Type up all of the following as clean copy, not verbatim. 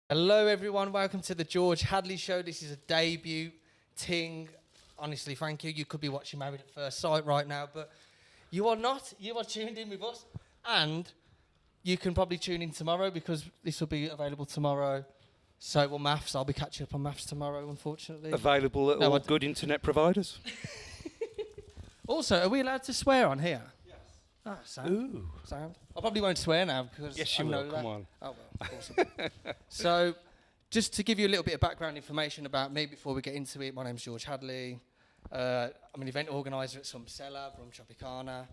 Hello everyone, welcome to the George Hadley Show. This is a debut ting. Honestly, thank you. You could be watching Married at First Sight right now, but you are not. You are tuned in with us. And you can probably tune in tomorrow because this will be available tomorrow. So will maths. I'll be catching up on maths tomorrow, unfortunately. Available at all good internet providers. Also, are we allowed to swear on here? Yes. Ah, sound. Ooh. Sound. I probably won't swear now because Yes, I you know will. that. Come on. Oh, well, of course. So, just to give you a little bit of background information about me before we get into it, my name's George Hadley. I'm an event organiser at Some Cellar, Brum Tropicana.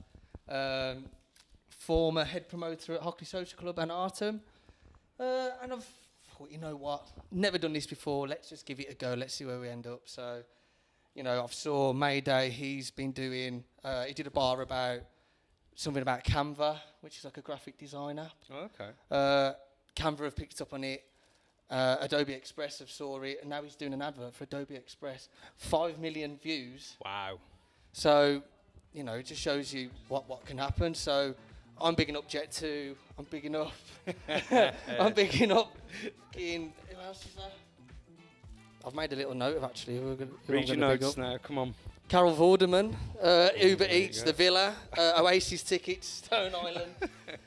Former head promoter at Hadley Social Club and Artem. And I've thought, you know what, never done this before, let's just give it a go, let's see where we end up. So, you know, I've saw Mayday, he's been doing, he did a bar about something about Canva, which is like a graphic design app. Oh, okay. Canva have picked up on it. Adobe Express have saw it, and now he's doing an advert for Adobe Express. 5 million views. Wow. So, you know, it just shows you what can happen. So, I'm bigging up Jet2. I'm bigging up. I'm bigging up. Who else is there? I've made a little note of actually. Read your notes now. Come on. Carol Vorderman, Uber Eats, The Villa, Oasis Tickets, Stone Island.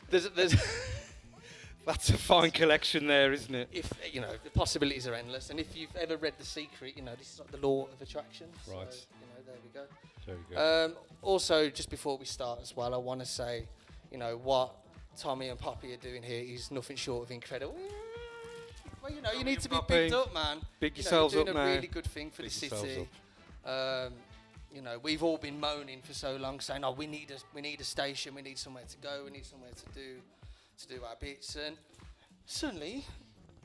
There's That's a fine collection there, isn't it? If you know, the possibilities are endless, and if you've ever read The Secret, you know this is like the law of attraction. Right. So, you know, there we go. Very good. Also, just before we start as well, I want to say, you know, what Tommy and Poppy are doing here is nothing short of incredible. Well, you know, you need to be picked up, man. Big yourselves up, man. You're doing a really good thing for the city. You know, we've all been moaning for so long, saying, "Oh, we need a station, we need somewhere to go, we need somewhere to do our bits." And suddenly,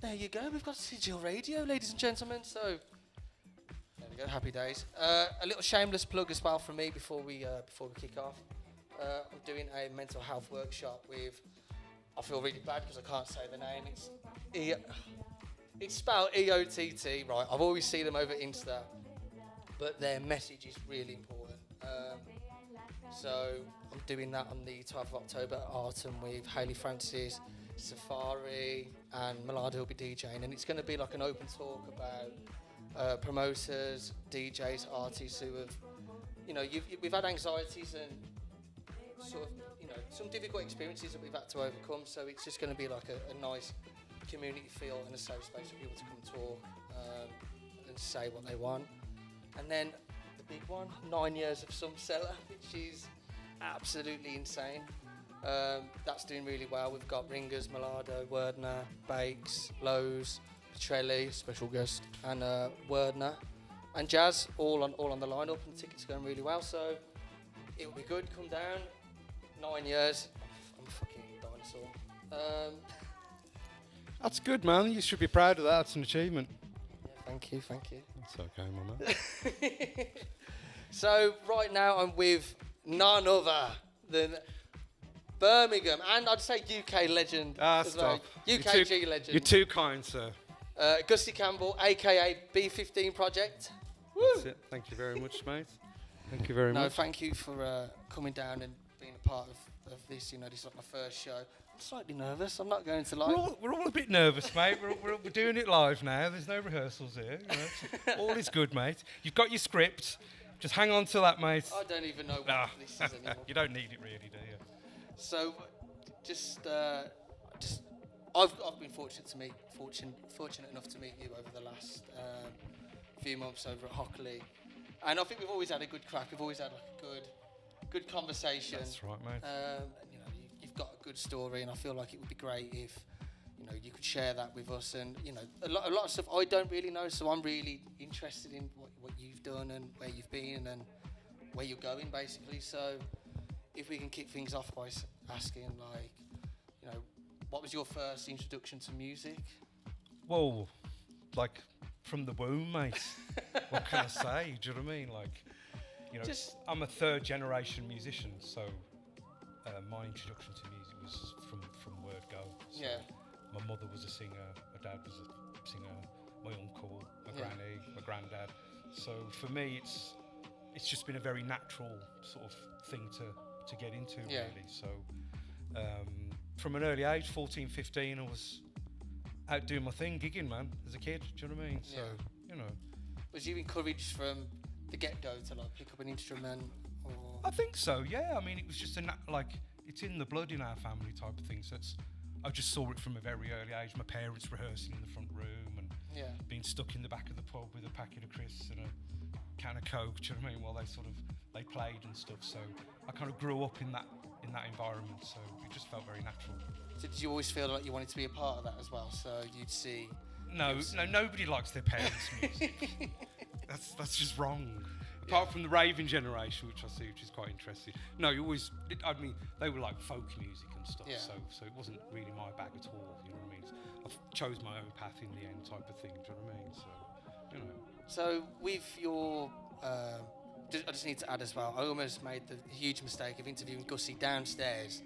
there you go. We've got Sigil Radio, ladies and gentlemen. So there we go. Happy days. A little shameless plug as well from me before we kick off. I'm doing a mental health workshop with. I feel really bad because I can't say the name. It's spelled EOTT, right? I've always seen them over Insta. But their message is really important. So I'm doing that on the 12th of October at Artem with Hayley Francis, Safari, and Millardo will be DJing. And it's going to be like an open talk about promoters, DJs, artists who have, you know, we've had anxieties and sort of, you know, some difficult experiences that we've had to overcome. So it's just going to be like a nice community feel and a safe space for people to come talk and say what they want. And then the big one, 9 years of Some Cellar, which is absolutely insane. That's doing really well. We've got Ringers, Millardo, Wordner, Bakes, Lowe's, Petrelli, special guest, and Wordner, and Jazz, all on the lineup, and the tickets are going really well. So it will be good. Come down. 9 years. I'm a fucking dinosaur. That's good, man. You should be proud of that. That's an achievement. Thank you. That's okay, my man. So right now I'm with none other than Birmingham and I'd say UK legend as well. UKG legend. You're too kind, sir. Gusty Campbell, aka B15 Project. Woo! That's it. Thank you very much, mate. Thank you very much. No, thank you for coming down and being a part of this. You know, this is like my first show. I'm slightly nervous. I'm not going to lie. We're all a bit nervous, mate. We're doing it live now. There's no rehearsals here. You know, all is good, mate. You've got your script. Just hang on to that, mate. I don't even know what this is anymore. You don't need it really, do you? So, I've been fortunate enough to meet you over the last few months over at Hockley, and I think we've always had a good crack. We've always had like a good conversation. That's right, mate. You know, you've got a good story, and I feel like it would be great if you know you could share that with us. And you know, a lot of stuff I don't really know, so I'm really interested in what you've done and where you've been and where you're going, basically. So, if we can kick things off by asking, like, you know, what was your first introduction to music? Whoa, like from the womb, mate. What can I say? Do you know what I mean? Like, you know, I'm a third generation musician, so my introduction to music was from word go. So yeah. My mother was a singer, my dad was a singer, my uncle, my granny, my granddad. So for me, it's just been a very natural sort of thing to get into, really. So from an early age, 14, 15, I was out doing my thing, gigging, man, as a kid. Do you know what I mean? So, you know. Was you encouraged from the get-go to like pick up an instrument? Or? I think so, yeah. I mean, it was just it's in the blood in our family type of thing. So I just saw it from a very early age. My parents rehearsing in the front room and being stuck in the back of the pub with a packet of crisps and a can of Coke. Do you know what I mean? While they played and stuff. So I kind of grew up in that environment. So it just felt very natural. So did you always feel like you wanted to be a part of that as well? So you'd see. No, nobody likes their parents' music. That's just wrong. Apart from the raving generation, which I see, which is quite interesting. No, they were like folk music and stuff, so it wasn't really my bag at all, you know what I mean? I chose my own path in the end type of thing, do you know what I mean? So, you know. So with your, I just need to add as well, I almost made the huge mistake of interviewing Gussie downstairs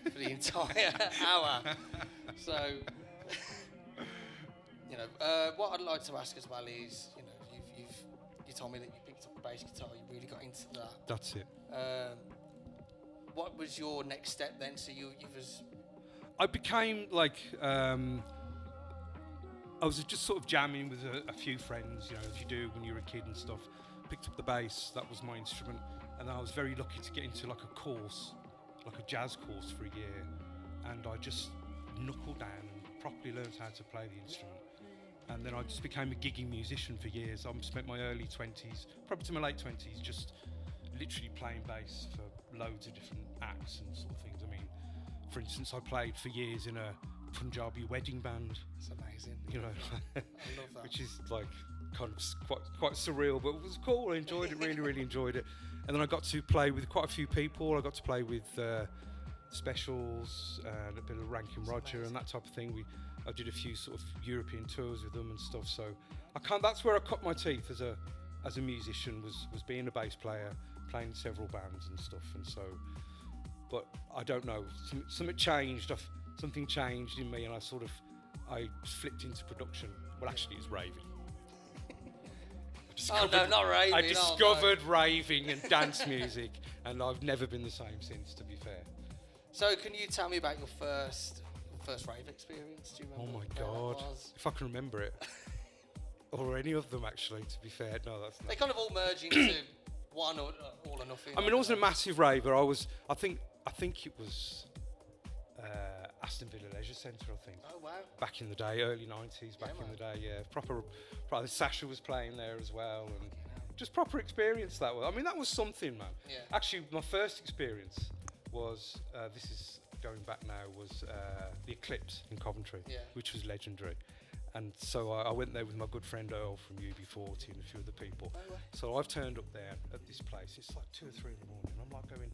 for the entire hour. So, you know, what I'd like to ask as well is, you know, you told me that you picked up the bass guitar, you really got into that. That's it. What was your next step then? So I became like, I was just sort of jamming with a few friends, you know, as you do when you're a kid and stuff. Picked up the bass, that was my instrument, and I was very lucky to get into like a course, like a jazz course for a year, and I just knuckled down and properly learned how to play the instrument. And then I just became a gigging musician for years. I spent my early 20s, probably to my late 20s, just literally playing bass for loads of different acts and sort of things. I mean, for instance, I played for years in a Punjabi wedding band. It's amazing. You know, I love that. Which is like kind of quite surreal, but it was cool. I enjoyed it, really enjoyed it. And then I got to play with quite a few people. I got to play with Specials and a bit of Rankin Roger and that type of thing. I did a few sort of European tours with them and stuff. So that's where I cut my teeth as a musician, was being a bass player, playing in several bands and stuff. And so, but I don't know, something changed. Something changed in me, and I flipped into production. Well, actually, it's raving. Not raving. I discovered raving and dance music, and I've never been the same since, to be fair. So, can you tell me about your first rave experience? Do you remember? Oh my God, if I can remember it, or any of them actually. To be fair, no, that's not. They kind of all merge into one or all or nothing. I mean, I wasn't a massive raver. I think it was Aston Villa Leisure Centre, I think. Oh wow! Back in the day, early 90s. Back in the day, yeah. Proper. Sasha was playing there as well, and just proper experience that was. I mean, that was something, man. Yeah. Actually, my first experience was this is going back now, was the Eclipse in Coventry, which was legendary. And so I went there with my good friend Earl from UB40 and a few other people. So I've turned up there at this place. It's like 2 or 3 in the morning. I'm like going,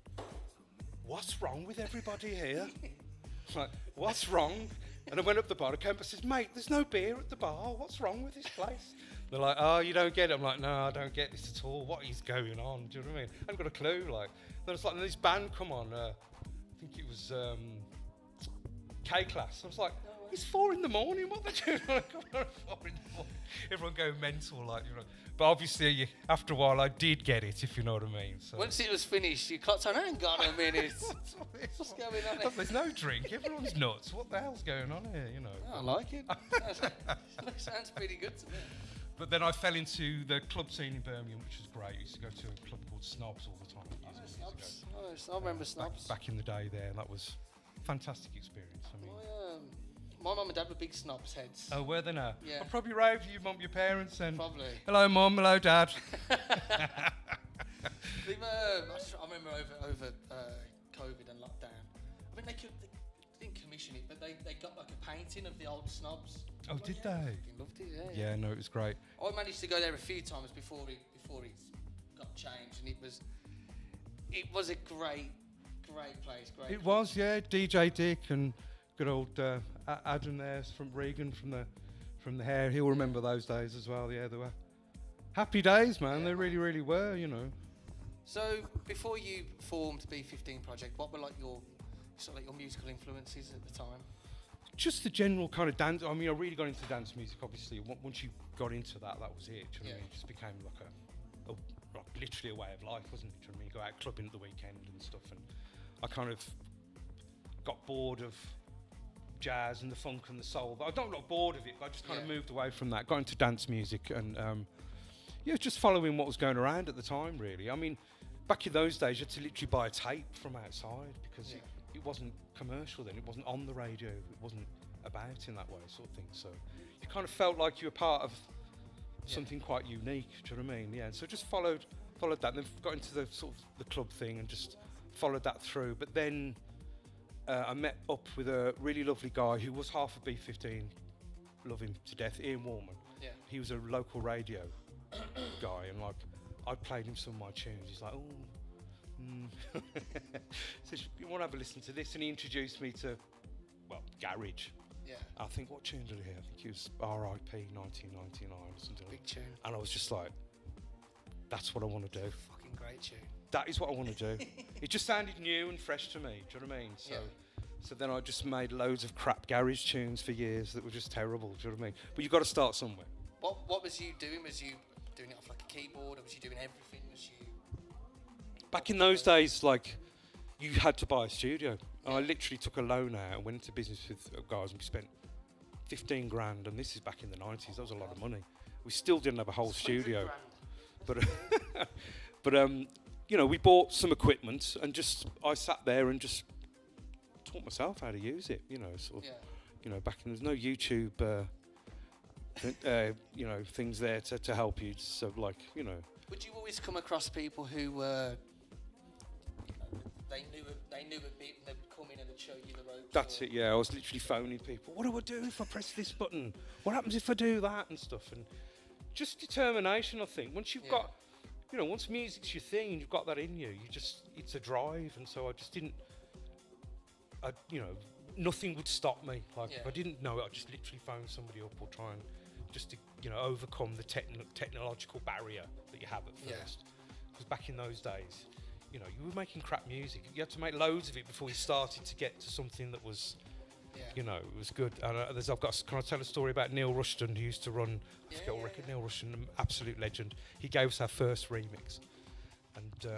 what's wrong with everybody here? Like, what's wrong? And I went up the bar. I came up and says, mate, there's no beer at the bar. What's wrong with this place? They're like, oh, you don't get it. I'm like, no, I don't get this at all. What is going on? Do you know what I mean? I haven't got a clue. Like, then it's like, this band come on. I think it was K-Class. I was like, it's 4 in the morning. What are they doing? Like, 4 in the morning. Everyone going mental, like, you know. But obviously, after a while, I did get it, if you know what I mean. So. Once it was finished, you clocked on, hang on a minute. What's going on here? There's no drink. Everyone's nuts. What the hell's going on here, you know? Oh, I like it. Sounds pretty good to me. But then I fell into the club scene in Birmingham, which was great. I used to go to a club called Snobs all the time. Snobs. I remember Snobs. Back in the day there, and that was a fantastic experience. I mean, my mum and dad were big Snobs heads. Oh, were they now? Yeah. I'll probably rave you, mum, your parents, and probably. Hello, mum. Hello, dad. I remember over COVID and lockdown. I mean, they didn't commission it, but they got like a painting of the old Snobs. Oh, did they? I loved it. Yeah, no, it was great. I managed to go there a few times before it got changed, and it was a great place. It was, yeah. DJ Dick and good old Adam there from Regan from the Hair. He'll remember those days as well. Yeah, they were happy days, man. They really were, you know. So before you formed B15 Project, what were like your musical influences at the time? Just the general kind of dance. I mean, I really got into dance music. Obviously, once you got into that was it. Do you know what I mean? It just became like literally a way of life, wasn't it? Do you know what I mean? You go out clubbing at the weekend and stuff, and I kind of got bored of jazz and the funk and the soul. But I don't got bored of it, but I just kind of Yeah. moved away from that, got into dance music and just following what was going around at the time, really. I mean, back in those days, you had to literally buy a tape from outside because it wasn't commercial then, it wasn't on the radio, it wasn't about in that way, sort of thing. So you kind of felt like you were part of something quite unique, do you know what I mean? Yeah, so just followed that, and then got into the sort of the club thing and just followed that through. But then I met up with a really lovely guy who was half a B15, love him to death, Ian Warman. Yeah. He was a local radio guy, and like I played him some of my tunes. He's like, says, you want to have a listen to this? And he introduced me to, well, garage. Yeah. I think, what tune did he hear? I think it was R.I.P. 1999 or something. Big tune. And I was just like, that's what I want to do. Fucking great tune. That is what I want to do. It just sounded new and fresh to me. Do you know what I mean? So then I just made loads of crap garage tunes for years that were just terrible. Do you know what I mean? But you've got to start somewhere. What was you doing? Was you doing it off like a keyboard, or was you doing everything? Was you? Back in those days, like, you had to buy a studio. And I literally took a loan out and went into business with guys, and we spent 15 grand, and this is back in the 90s. That was a lot of money. We still didn't have a whole studio. But you know, we bought some equipment, and I sat there and just taught myself how to use it. You know, sort of. You know, back in there's no YouTube. You know, things there to help you. So, like, you know. Would you always come across people who were, they knew a bit, and they would come in and they'd show you the ropes? That's it. Yeah, I was literally phoning people. What do I do if I press this button? What happens if I do that and stuff? And just determination, I think. Once you've got, you know, once music's your thing and you've got that in you, it's a drive. And so I just didn't, you know, nothing would stop me. Like, if I didn't know it, I'd just literally phone somebody up or try and just to, you know, overcome the technological barrier that you have at first. Because back in those days, you know, you were making crap music. You had to make loads of it before you started to get to something that was, you know, it was good. And can I tell a story about Neil Rushton, who used to run, I forget what record, Neil Rushton, an absolute legend. He gave us our first remix. And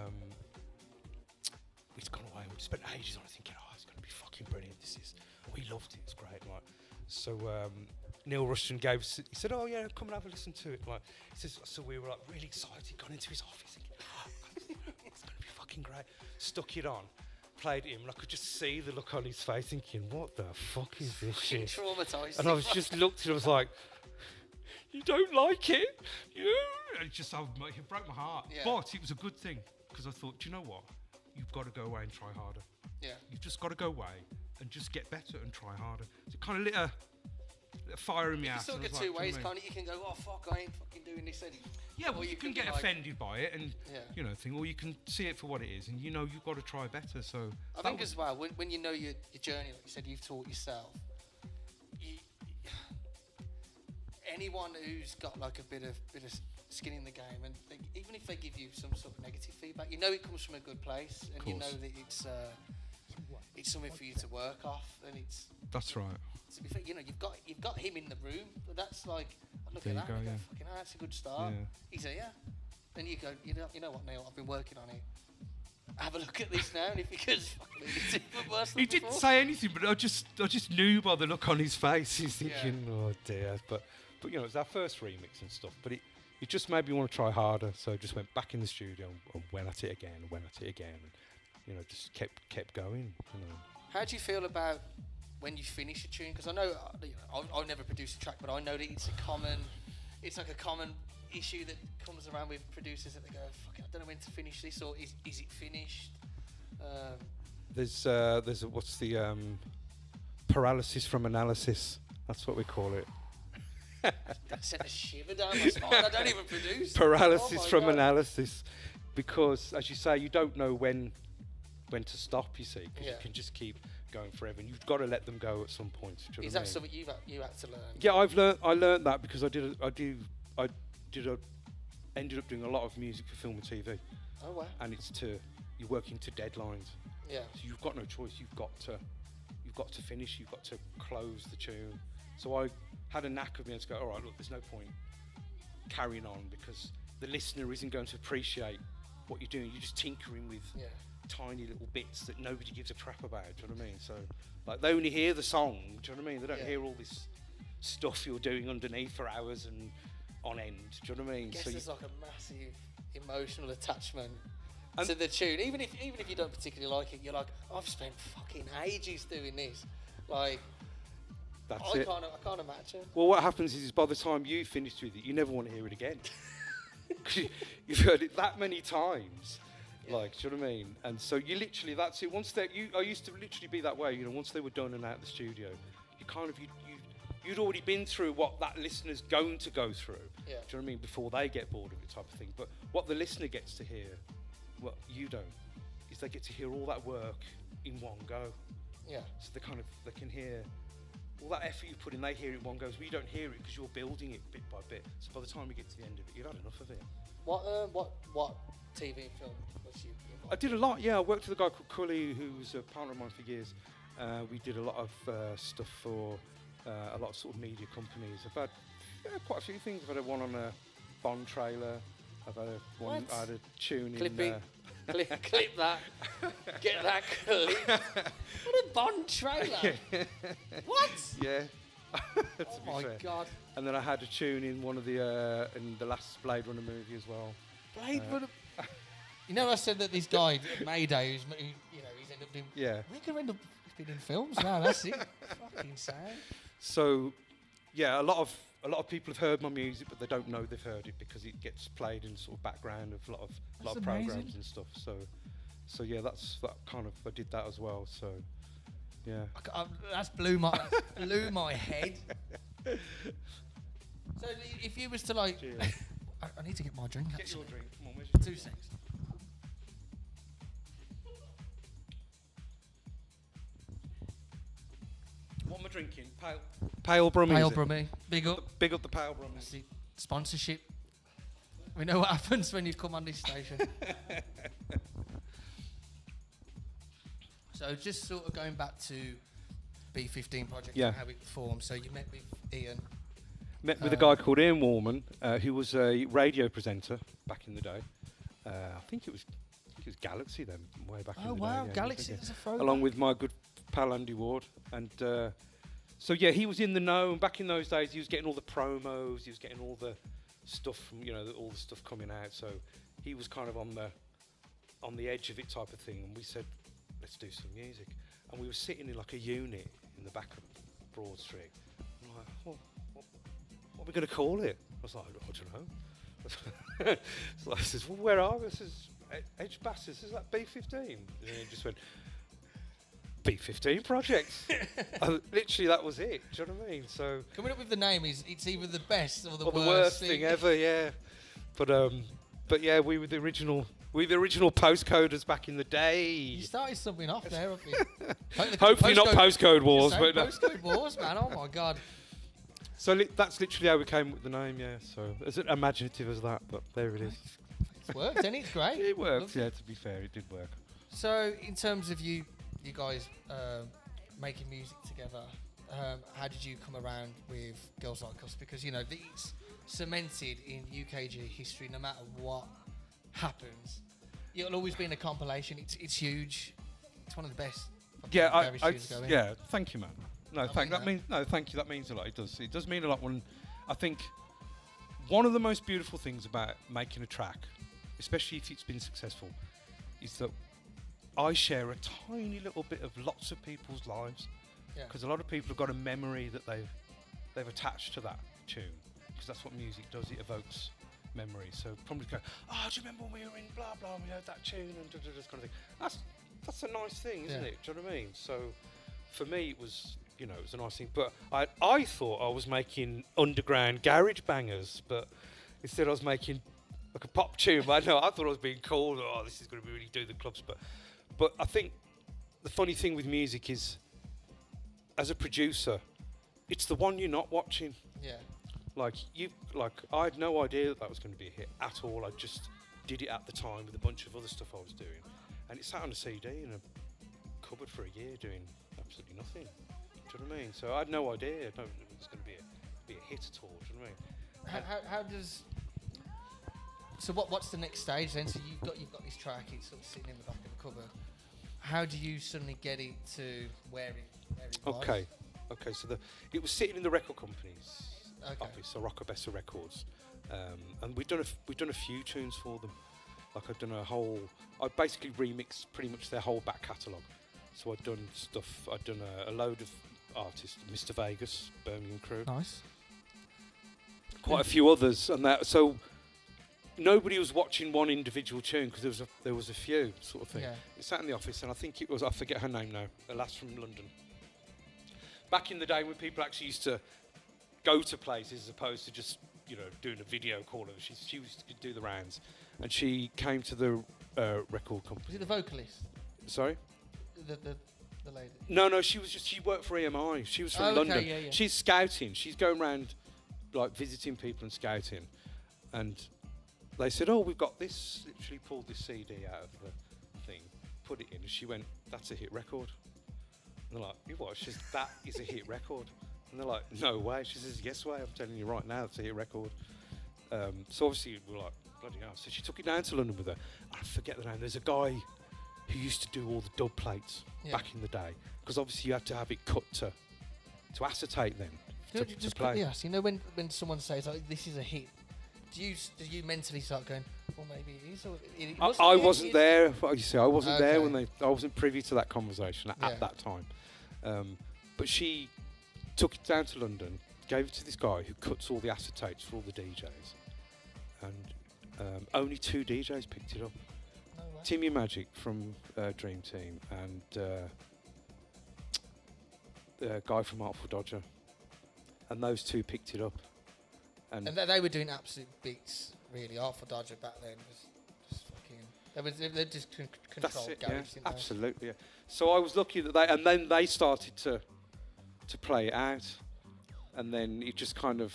it's gone away. We spent ages on it thinking, oh, it's going to be fucking brilliant, this is. We loved it, it's great. Like, so Neil Rushton gave us, he said, oh yeah, come and have a listen to it. Like, he says, so we were like really excited, gone into his office thinking, oh, it's going to be fucking great. Stuck it on, played it in, and I could just see the look on his face thinking, what the fuck is this shit? Traumatised. And I was just looked at it, I was like, you don't like it? And it just, it broke my heart. Yeah. But it was a good thing, because I thought, do you know what? You've got to go away and try harder. Yeah. You've just got to go away and just get better and try harder. So it kind of lit a fire in me ass. You can sort of go two ways, can't you? You can go, oh fuck, I ain't fucking doing this anymore. Yeah, well, you can get offended by it and, you know, think, or you can see it for what it is, and you know you've got to try better. So I think as well, when you know your journey, like you said, you've taught yourself. Anyone who's got like a bit of skin in the game, and even if they give you some sort of negative feedback, you know it comes from a good place, and you know that it's something for you to work off, and it's. That's right. To be fair, you know, you've got him in the room. But that's like, I look there at that and I go, yeah. fucking hell, that's a good start. Yeah. He's here. Then you go, you know what, Neil, I've been working on it. Have a look at this now, and if you could, it's even worse than He didn't before. say anything, but I just knew by the look on his face. He's thinking, oh dear. But you know, it was our first remix and stuff. But it just made me want to try harder. So I just went back in the studio and went at it again, and you know, just kept going. You know. How do you feel about when you finish a tune? Because I know, I've never produced a track, but I know that it's like a common issue that comes around with producers, that they go, fuck it, I don't know when to finish this, or is it finished? There's what's the paralysis from analysis? That's what we call it. That sent a shiver down my spine. I don't even produce. Paralysis from God. analysis, because as you say, you don't know when to stop. You see, because you can just keep going forever, and you've got to let them go at some point. Is that something you had to learn? Yeah, I learned that because I ended up doing a lot of music for film and TV. Oh wow! And you're working to deadlines. Yeah. So you've got no choice. You've got to finish. You've got to close the tune. So I had a knack of being able to go, all right, look, there's no point carrying on because the listener isn't going to appreciate what you're doing. You're just tinkering with tiny little bits that nobody gives a crap about. Do you know what I mean? So like they only hear the song. Do you know what I mean? They don't hear all this stuff you're doing underneath for hours and on end. Do you know what I mean? I guess so there's like a massive emotional attachment to the tune. Even if you don't particularly like it, you're like, I've spent fucking ages doing this. Like, that's I it. can't imagine. Well, what happens is by the time you finish with it, you never want to hear it again. 'Cause you've heard it that many times. Like, do you know what I mean? And so you literally, that's it. Once I used to literally be that way. You know, once they were done and out of the studio, you kind of you'd already been through what that listener's going to go through. Yeah. Do you know what I mean? Before they get bored of it, type of thing. But what the listener gets to hear, what you don't, is they get to hear all that work in one go. Yeah. So they can hear all that effort you put in. They hear it in one go. Well, you don't hear it because you're building it bit by bit. So by the time you get to the end of it, you've had enough of it. What TV and film was you involved? I did a lot, yeah. I worked with a guy called Cully, who was a partner of mine for years. We did a lot of stuff for a lot of sort of media companies. I've had quite a few things. I've had one on a Bond trailer. I've had one. I had a tune Clipping. in. Clip that. Get that clip. What a Bond trailer. What? Yeah. Oh my God. And then I had a tune in one of the in the last Blade Runner movie as well. Blade Runner. You know, I said that this guy Mayday, he's ended up doing. Yeah. We could end up being in films now. That's it. Fucking sad. So, yeah, a lot of people have heard my music, but they don't know they've heard it because it gets played in sort of background of a lot of programs and stuff. So yeah, I did that as well. So, yeah. That's blew my head. So if you was to like, I need to get my drink. Get actually. your drink. Come on, where's 2 seconds. What am I drinking? Pale Brummy. Pale Brummy. Big up. Big up the Pale Brummy. That's the sponsorship. We know what happens when you come on this station. So just sort of going back to B15 project and how it formed. So you met with Ian. Met with a guy called Ian Warman, who was a radio presenter back in the day. I think it was Galaxy then, way back in the day. Oh wow, Galaxy is a throwback. Along with my good pal Andy Ward. And so yeah, he was in the know. And back in those days, he was getting all the promos. He was getting all the stuff from, all the stuff coming out. So he was kind of on the edge of it type of thing. And we said, let's do some music. And we were sitting in like a unit in the back of Broad Street. I'm like, what are we going to call it? I was like, I don't know. So I says, well, where are we? This is Edge Bastards. Is that B15? And he just went, B15 Project. Literally, that was it. Do you know what I mean? So coming up with the name it's either the best or the worst thing ever. Yeah, but yeah, we were the original postcoders back in the day. You started something off there, haven't you? Hopefully not postcode wars, but postcode wars, man. Oh my God. So that's literally how we came up with the name. Yeah. So as imaginative as that, but there it is. It's worked, and it's great. It worked. Yeah. To be fair, it did work. So in terms of you guys making music together, how did you come around with Girls Like Us? Because it's cemented in UKG history. No matter what happens, it'll always be in a compilation. It's huge. It's one of the best. Yeah, yeah. Thank you, man. Thank you. That means a lot. It does mean a lot. When I think one of the most beautiful things about making a track, especially if it's been successful, is that I share a tiny little bit of lots of people's lives, because a lot of people have got a memory that they've attached to that tune, because that's what music does. It evokes memory. So probably go, do you remember when we were in blah blah and we heard that tune and this kind of thing. That's a nice thing, isn't it? Do you know what I mean? So for me, it was it was a nice thing. But I thought I was making underground garage bangers, but instead I was making like a pop tune. But I thought I was being cool. Oh, this is going to really do the clubs, But I think the funny thing with music is, as a producer, it's the one you're not watching. Yeah. I had no idea that was going to be a hit at all. I just did it at the time with a bunch of other stuff I was doing, and it sat on a CD in a cupboard for a year doing absolutely nothing. Do you know what I mean? So I had no idea it was going to be a hit at all. Do you know what I mean? How does So what's the next stage then? So you've got this track. It's sort of sitting in the back of the cover. How do you suddenly get it to where it was? Okay. So it was sitting in the record company's office, so Rockabessa Records, and we've done a few tunes for them. Like I basically remixed pretty much their whole back catalogue. So I'd done stuff. I'd done a load of artists, Mr. Vegas, Birmingham Crew. Nice. Quite a few others, and that. So nobody was watching one individual tune because there was a few sort of thing. Yeah. It sat in the office, and I think it was, I forget her name now, a lass from London. Back in the day when people actually used to go to places as opposed to just, doing a video call, she used to do the rounds, and she came to the record company. Was it the vocalist? Sorry? The lady? No, she worked for EMI. She was from London. Yeah. She's scouting. She's going around, like, visiting people and scouting, and they said, "Oh, we've got this." Literally pulled this CD out of the thing, put it in, and she went, "That's a hit record." And they're like, "You what?" She says, "That is a hit record." And they're like, "No way." She says, "Yes way. I'm telling you right now, it's a hit record." So obviously we're like, bloody hell. So she took it down to London with her. I forget the name. There's a guy who used to do all the dub plates back in the day, because obviously you had to have it cut to acetate then to play. Yes, when someone says, "Oh, this is a hit," do you mentally start going, "Well, maybe it is"? Or I wasn't there. You see, I wasn't there when I wasn't privy to that conversation at that time. But she took it down to London, gave it to this guy who cuts all the acetates for all the DJs, and only 2 DJs picked it up. No way. Timmy Magic from Dream Team and the guy from Artful Dodger, and those 2 picked it up. And they were doing absolute beats, really. Artful Dodger back then was just fucking... They just controlled garage. Yeah, absolutely. Yeah. So I was lucky that then they started to play it out, and then it just kind of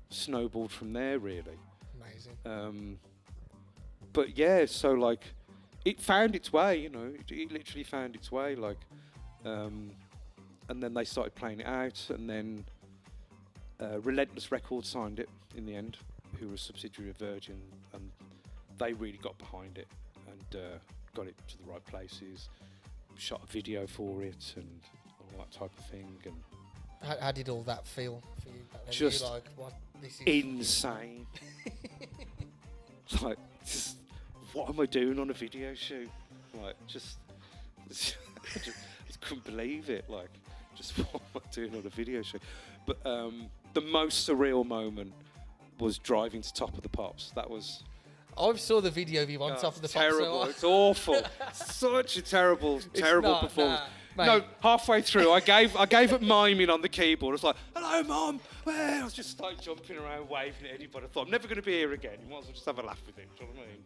snowballed from there, really. Amazing. But yeah, so like, it found its way, it literally found its way, like, and then they started playing it out, and then Relentless Records signed it in the end, who was a subsidiary of Virgin, and they really got behind it and got it to the right places, shot a video for it and all that type of thing. And how did all that feel for you back then? Just were you like, what, this is insane. Like, just, what am I doing on a video shoot? Like, just couldn't believe it. Like, just what am I doing on a video shoot? But the most surreal moment was driving to Top of the Pops. That was... I saw the video of you on Top of the Pops. Terrible. It's awful. Such a terrible performance. No, halfway through, I gave it miming on the keyboard. I was like, "Hello, Mum." Well, I was just like jumping around, waving at anybody. I thought, I'm never going to be here again. You might as well just have a laugh with it. Do you know what I mean?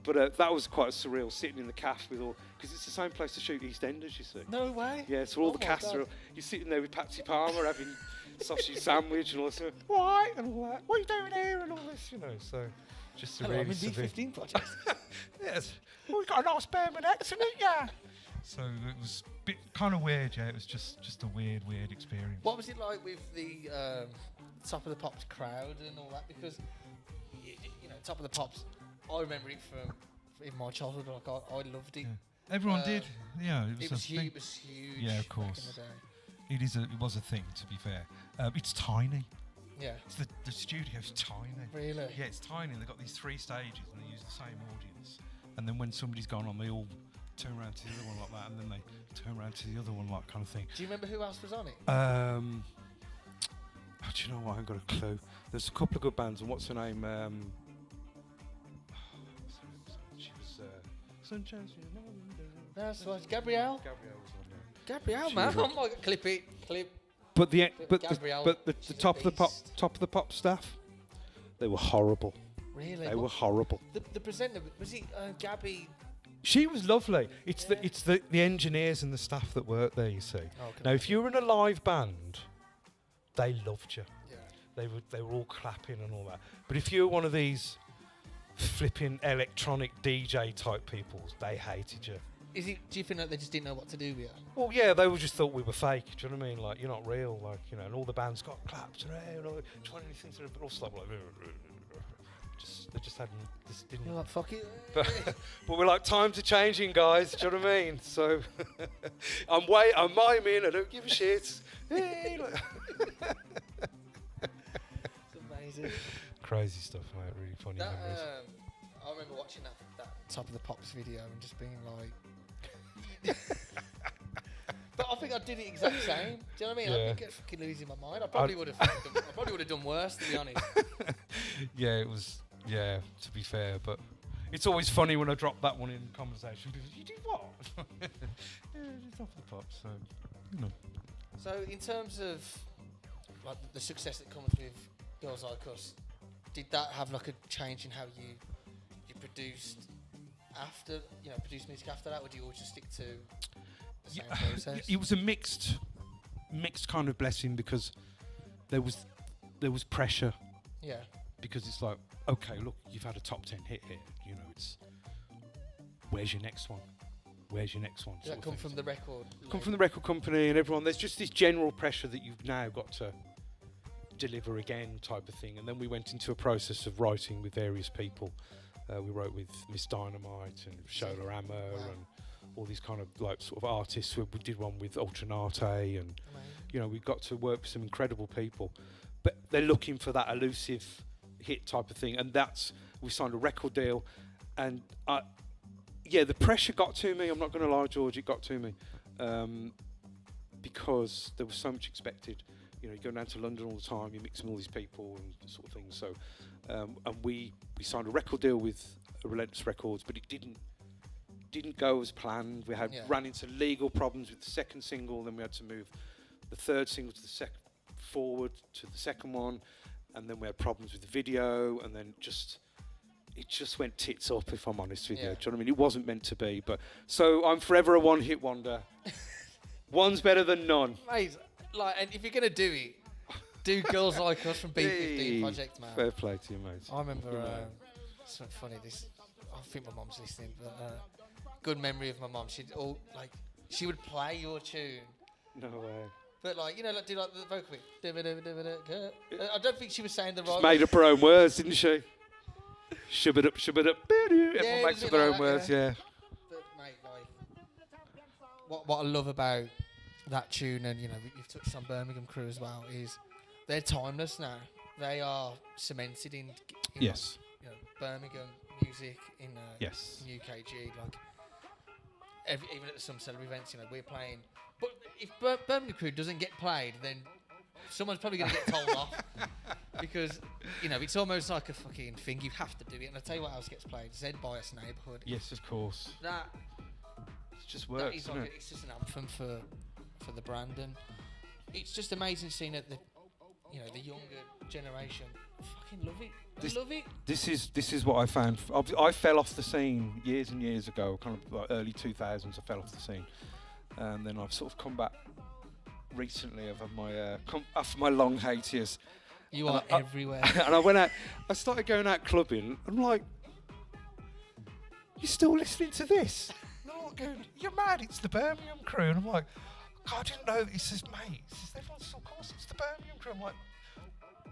But that was quite surreal, sitting in the caf with all... Because it's the same place to shoot EastEnders, you see. No way. Yeah, so all the cast are... You're sitting there with Patsy Palmer having sausage sandwich and all this. Why? And all that. What are you doing here? And all this, so... Just a really I'm in B15 project. Yes. Well, we've got a nice Birmingham accent, yeah. So it was a bit kind of weird, yeah. It was just a weird experience. What was it like with the Top of the Pops crowd and all that? Because, Top of the Pops, I remember it from in my childhood. Like I loved it. Yeah. Everyone did. Yeah, it was huge. It was huge. Yeah, of course. Back in the day. It was a thing, to be fair. It's tiny. Yeah. It's the studio's tiny. Really? Yeah, it's tiny. They've got these 3 stages and they use the same audience. And then when somebody's gone on, they all turn around to the other one like that, and then they turn around to the other one like kind of thing. Do you remember who else was on it? Do you know what? I haven't got a clue. There's a couple of good bands, and what's her name? She was Sunshine. That's right. Gabrielle. Gabrielle was on there. Gabrielle, man. Oh my God. Clip. But the top of the pop staff, they were horrible. Really? They were horrible. The presenter, was he Gabby? She was lovely. It's the engineers and the staff that work there, you see. Now, if you were in a live band, they loved you. Yeah. They were all clapping and all that. But if you were one of these flipping electronic DJ type people, they hated you. Do you think that they just didn't know what to do with you? Well, yeah, they just thought we were fake. Do you know what I mean? Like, you're not real. Like, and all the bands got clapped. And all, trying anything to, but also like, They just hadn't. Just didn't. You're like, fuck it. But we're like, times are changing, guys. Do you know what I mean? So I'm miming. I don't give a shit. Hey, like It's amazing. Crazy stuff, mate. Really funny memories. I remember watching that Top of the Pops video and just being like. But I think I did the exact same. Do you know what I mean? Yeah. I'd get fucking losing my mind. I probably would have done worse, to be honest. Yeah, it was. Yeah, to be fair, but it's always funny when I drop that one in conversation. People, you did what? Yeah, it's Top of the Pops. So, you know. So in terms of like the success that comes with Girls Like Us, did that have like a change in how you produced after, produced music after that, or do you always just stick to the same process? It was a mixed kind of blessing because there was pressure. Yeah. Because it's like, okay, look, you've had a top 10 hit here. It's where's your next one? Where's your next one? Does that come from the record? Come from the record company and everyone. There's just this general pressure that you've now got to deliver again type of thing. And then we went into a process of writing with various people. We wrote with Miss Dynamite and Shola Hammer and all these kind of like sort of artists. We did one with Ultranate and we got to work with some incredible people. But they're looking for that elusive hit type of thing, and we signed a record deal, and the pressure got to me. I'm not going to lie, George, it got to me because there was so much expected. You're going down to London all the time, you're mixing all these people and sort of things. So, and we signed a record deal with Relentless Records, but it didn't go as planned. We ran into legal problems with the second single, then we had to move the third single to the forward to the second one, and then we had problems with the video, and then it just went tits up, if I'm honest with you. Do you know what I mean? It wasn't meant to be, but so I'm forever a one-hit wonder. One's better than none. Mate, and if you're gonna do it, do Girls Like Us from B15 Project, man. Fair play to you, mate. I remember it's not funny. I think my mum's listening, but good memory of my mum. She would play your tune. No way. But do the vocal bit. I don't think she was saying the right. She made up her own words, didn't she? Shub it up. Everyone makes up their own words, yeah. But mate, what I love about that tune, and you've touched on Birmingham Crew as well, is they're timeless now. They are cemented in yes. Birmingham music in UKG. Even at some celebrity events, we're playing. But if Birmingham Crew doesn't get played, then someone's probably going to get told off. Because, it's almost like a fucking thing. You have to do it. And I'll tell you what else gets played. Zed Bias Neighbourhood. Yes, of course. That just works, isn't it? It's just an anthem for the brand. And it's just amazing seeing that the younger generation fucking love it. They love it. This is what I found. I fell off the scene years and years ago, kind of like early 2000s. I fell off the scene. And then I've sort of come back recently after my long hiatus. You are everywhere. And I went out. I started going out clubbing. I'm like, you're still listening to this? And they're all going, you're mad. It's the Birmingham Crew. And I'm like, God, I didn't know. He says, mate, everyone still calls it's the Birmingham Crew. I'm like,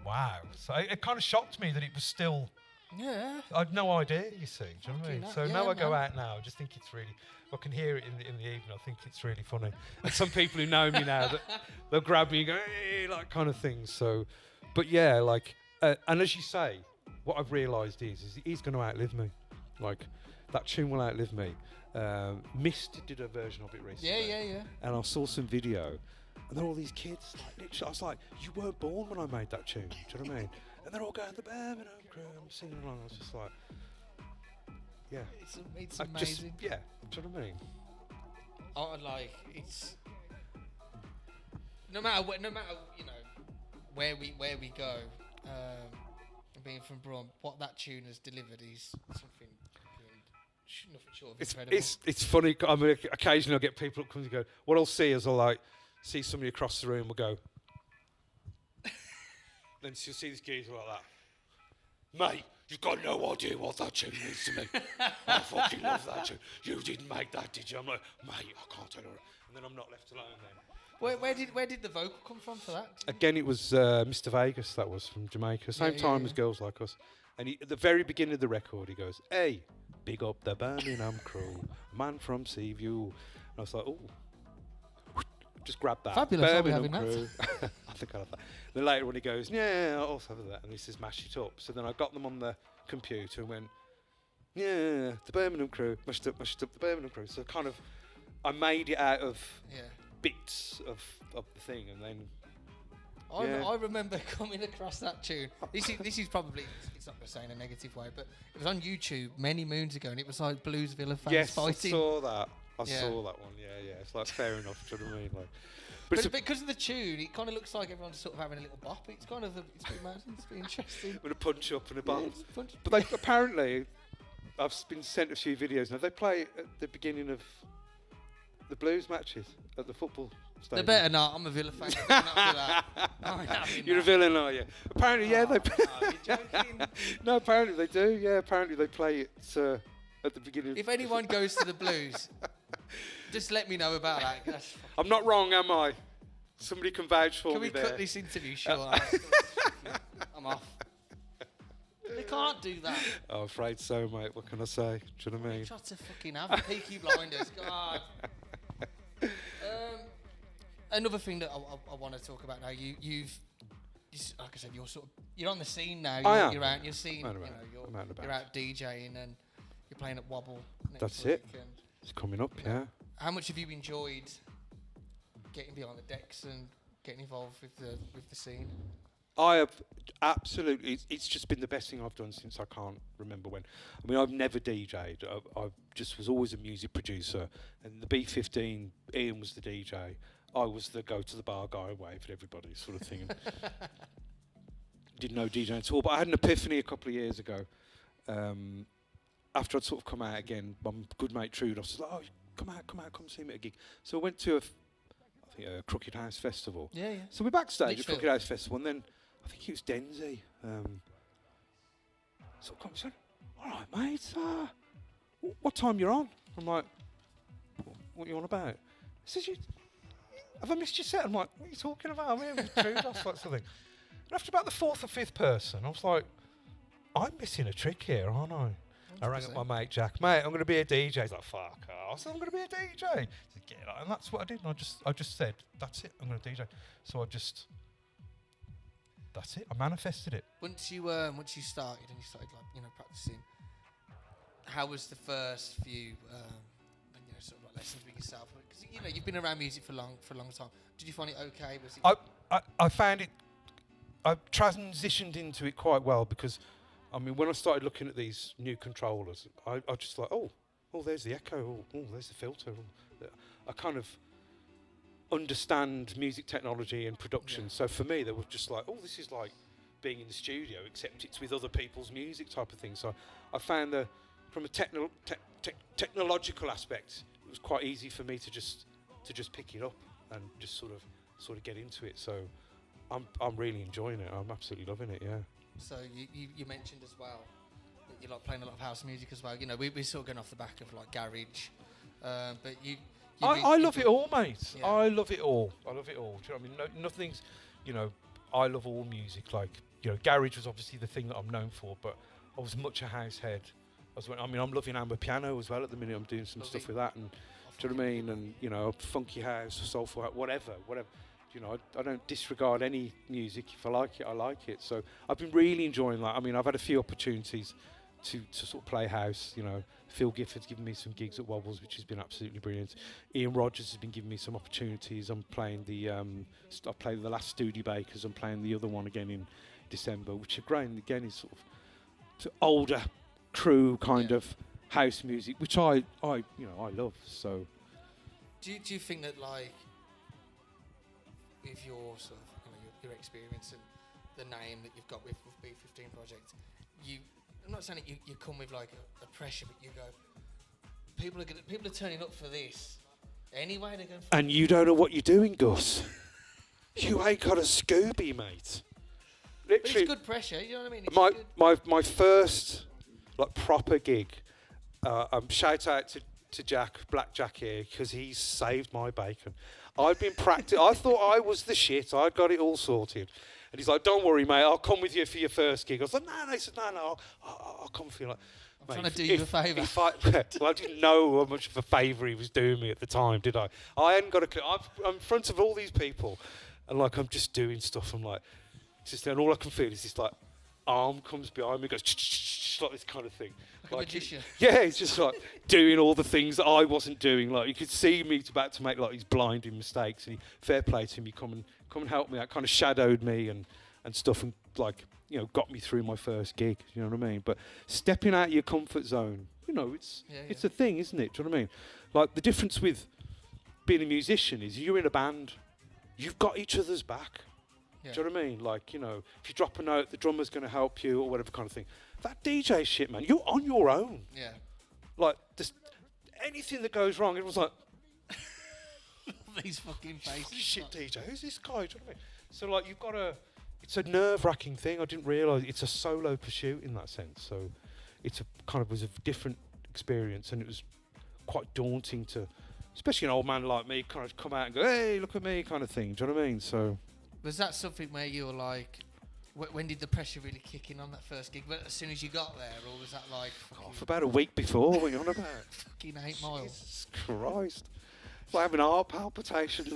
wow. So it kind of shocked me that it was still. Yeah. I had no idea, you see. Do you know what I mean? So now I go out now, I just think it's really. I can hear it in the evening. I think it's really funny. And some people who know me now, they'll grab me and go, hey, like kind of things. So, but yeah, and as you say, what I've realised is he's going to outlive me. Like, that tune will outlive me. Mist did a version of it recently. Yeah. And I saw some video, and there were all these kids. Literally, I was like, you weren't born when I made that tune. Do you know what I mean? And they're all going, the Birmingham Crew, I'm singing along. I was just like, yeah. It's amazing. Do you know what I mean? It's no matter where we go, being from Brum, what that tune has delivered is something nothing short of incredible. It's funny. I mean, occasionally I get people that come and go. What I'll see is I'll see somebody across the room will go. Then you'll see this geezer like that. Mate, you've got no idea what that tune means to me. I fucking love that tune. You didn't make that, did you? I'm like, mate, I can't tell you. And then I'm not left alone then. Where did the vocal come from for that? Again, it was Mr. Vegas. That was from Jamaica. Same time as Girls Like Us. And at the very beginning of the record, he goes, "Hey, big up the Birmingham crew, man from Seaview." And I was like, "Oh, just grab that." Fabulous. Birmingham crew. I think I love that. Then later when he goes, "Yeah, I also have that," and he says, "Mash it up." So then I got them on the computer and went, "Yeah, the Birmingham crew, mashed up the Birmingham crew." So kind of, I made it out of bits of the thing, and then. I remember coming across that tune. This is probably, it's not going to say in a negative way, but it was on YouTube many moons ago, and it was like Bluesville fans fighting. I saw that. I saw that one. Yeah. It's like fair enough. Do you know what I mean? Like, but because of the tune, it kind of looks like everyone's sort of having a little bop. It's kind of it's been interesting. With a punch up and a bop. But they apparently, I've been sent a few videos now. They play at the beginning of the blues matches at the football stadium. They better not. I'm a Villa fan. They better not do that. You're a villain, are you? Apparently, they. You're joking. No, apparently they do. Yeah, apparently they play it at the beginning. If anyone goes to the blues, just let me know about that. I'm not wrong, am I? Somebody can vouch for me there. Can we cut this interview short? I'm off. They can't do that. I'm afraid so, mate. What can I say? Do you know what I mean? Try to fucking have Peaky Blinders. God. Another thing that I want to talk about now. You've like I said, you're on the scene now. You're out. You're seeing. You're out DJing and you're playing at Wobble. That's it. It's coming up. Yeah. How much have you enjoyed getting behind the decks and getting involved with the scene? I have absolutely. It's just been the best thing I've done since I can't remember when. I mean, I've never DJ'd. I just was always a music producer. And the B15, Ian was the DJ. I was the go to the bar guy and wave at everybody sort of thing. Didn't know DJing at all. But I had an epiphany a couple of years ago. After I'd sort of come out again, my good mate Trude, I was like, "Oh, come see me at a gig." So I went to a Crooked House Festival. Yeah. So we're backstage at Crooked House Festival, and then I think it was Denzi. So I said, "All right, mate, what time you're on?" I'm like, "What are you on about?" He says, "Have I missed your set?" I'm like, "What are you talking about? I'm here with Trude," that sort of thing. And after about the fourth or fifth person, I was like, "I'm missing a trick here, aren't I?" 100%. I rang up my mate Jack. "Mate, I'm going to be a DJ." He's like, "Fuck off." I said, "I'm going to be a DJ." He said, "Get it." And that's what I did. And I just said, "That's it. I'm going to DJ." So that's it. I manifested it. Once you started and you started practicing, how was the first few sort of like lessons with yourself? Because you've been around music for a long time. Did you find it okay? Was it? I found it. I transitioned into it quite well because, I mean, when I started looking at these new controllers, I just like, oh, there's the echo. Oh, there's the filter. I kind of understand music technology and production. Yeah. So for me, they were just like, oh, this is like being in the studio, except it's with other people's music type of thing. So I found from a technological aspect, it was quite easy for me to just pick it up and just sort of get into it. So I'm really enjoying it. I'm absolutely loving it. Yeah. So you mentioned as well that you like playing a lot of house music as well. We're sort of going off the back of like garage, but I love it all, mate. Yeah. I love it all. Do you know what I mean? Nothing's, I love all music. Like, garage was obviously the thing that I'm known for, but I was much a house head. I'm loving Amber Piano as well at the minute. I'm doing some stuff with that, and do you know what I mean? And funky house, soulful house, whatever. I don't disregard any music. If I like it, I like it. So I've been really enjoying that. I mean, I've had a few opportunities to sort of play house. Phil Gifford's given me some gigs at Wobbles, which has been absolutely brilliant. Ian Rogers has been giving me some opportunities. I'm playing I played the last Studebakers. I'm playing the other one again in December, which again is sort of older crew kind of house music, which I love. So do you think that, like, with your sort of your experience and the name that you've got with B15 Project, I'm not saying that you come with like a pressure, but you go, people are turning up for this anyway. They're going. And you don't know what you're doing, Gus. You ain't got a Scooby, mate. Literally, but it's good pressure. You know what I mean? My first like proper gig. Shout out to Jack, Black Jack here, because he's saved my bacon. I'd been practicing. I thought I was the shit. I'd got it all sorted. And he's like, don't worry, mate, I'll come with you for your first gig. I was like, no. He said, no, I'll come for you. Like, I'm trying to do you a favour. Well, I didn't know how much of a favour he was doing me at the time, did I? I hadn't got a clue. I'm in front of all these people, and like I'm just doing stuff. I'm like, and all I can feel is this like arm comes behind me, goes like this kind of thing. Like a magician. Yeah, it's just like doing all the things that I wasn't doing. Like you could see me about to make like these blinding mistakes, and fair play to him. He come and help me. That kind of shadowed me and stuff, and like, you know, got me through my first gig. You know what I mean? But stepping out of your comfort zone, you know, it's a thing, isn't it? Do you know what I mean? Like the difference with being a musician is you're in a band, you've got each other's back. Yeah. Do you know what I mean? Like, you know, if you drop a note, the drummer's going to help you or whatever kind of thing. That DJ shit, man, you're on your own. Yeah. Like, anything that goes wrong, it was like... These fucking faces. Shit DJ, who's this guy? Do you know what I mean? So, like, you've got to... It's a nerve-wracking thing. I didn't realise it's a solo pursuit in that sense. So it's a kind of was a different experience, and it was quite daunting to, especially an old man like me, kind of come out and go, "Hey, look at me," kind of thing. Do you know what I mean? So was that something where you were like, when did the pressure really kick in on that first gig? But as soon as you got there, or was that like? For about a week before. What are you on about? Fucking 8 miles. Jesus Christ! It's like having heart palpitations.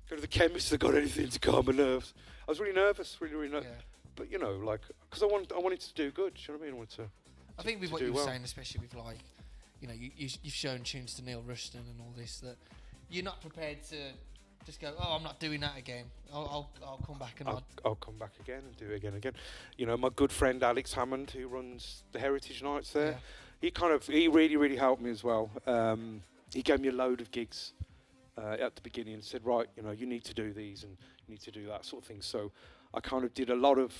Go to the chemist that got anything to calm my nerves. I was really nervous, really nervous. Yeah. But you know, like, because I wanted to do good. Do you know what I mean? I think with what you were saying, especially with like, you know, you've shown tunes to Neil Rushton and all this, that you're not prepared to just go, oh, I'm not doing that again. I'll come back and I'll come back again and do it again. You know, my good friend Alex Hammond, who runs the Heritage Nights there, he really helped me as well. He gave me a load of gigs. At the beginning and said, right, you know, you need to do these and you need to do that sort of thing. So I kind of did a lot of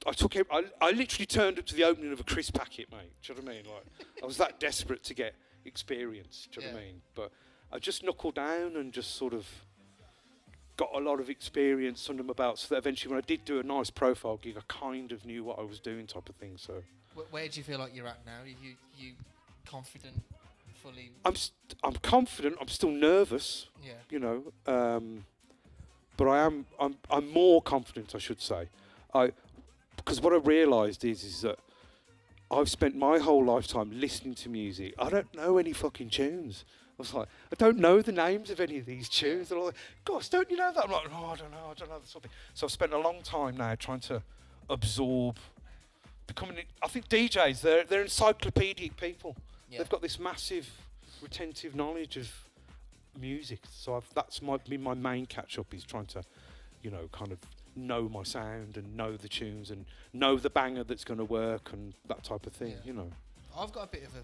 I literally turned up to the opening of a crisp packet, mate. Do you know what I mean? Like, I was that desperate to get experience. Do you know what I mean? But I just knuckled down and just sort of got a lot of experience under my belt, so that eventually when I did do a nice profile gig, I kind of knew what I was doing, type of thing. So where do you feel like you're at now? You confident? I'm confident. I'm still nervous. Yeah. You know, but I'm more confident, I should say. Because what I realised is that I've spent my whole lifetime listening to music. I don't know any fucking tunes. I was like, I don't know the names of any of these tunes. They're all like, gosh, don't you know that? I'm like, oh, I don't know something. So I've spent a long time now trying to absorb, I think DJs, they're encyclopedic people. Yeah. They've got this massive retentive knowledge of music, so that's been my main catch-up, is trying to, you know, kind of know my sound and know the tunes and know the banger that's going to work and that type of thing, you know. I've got a bit of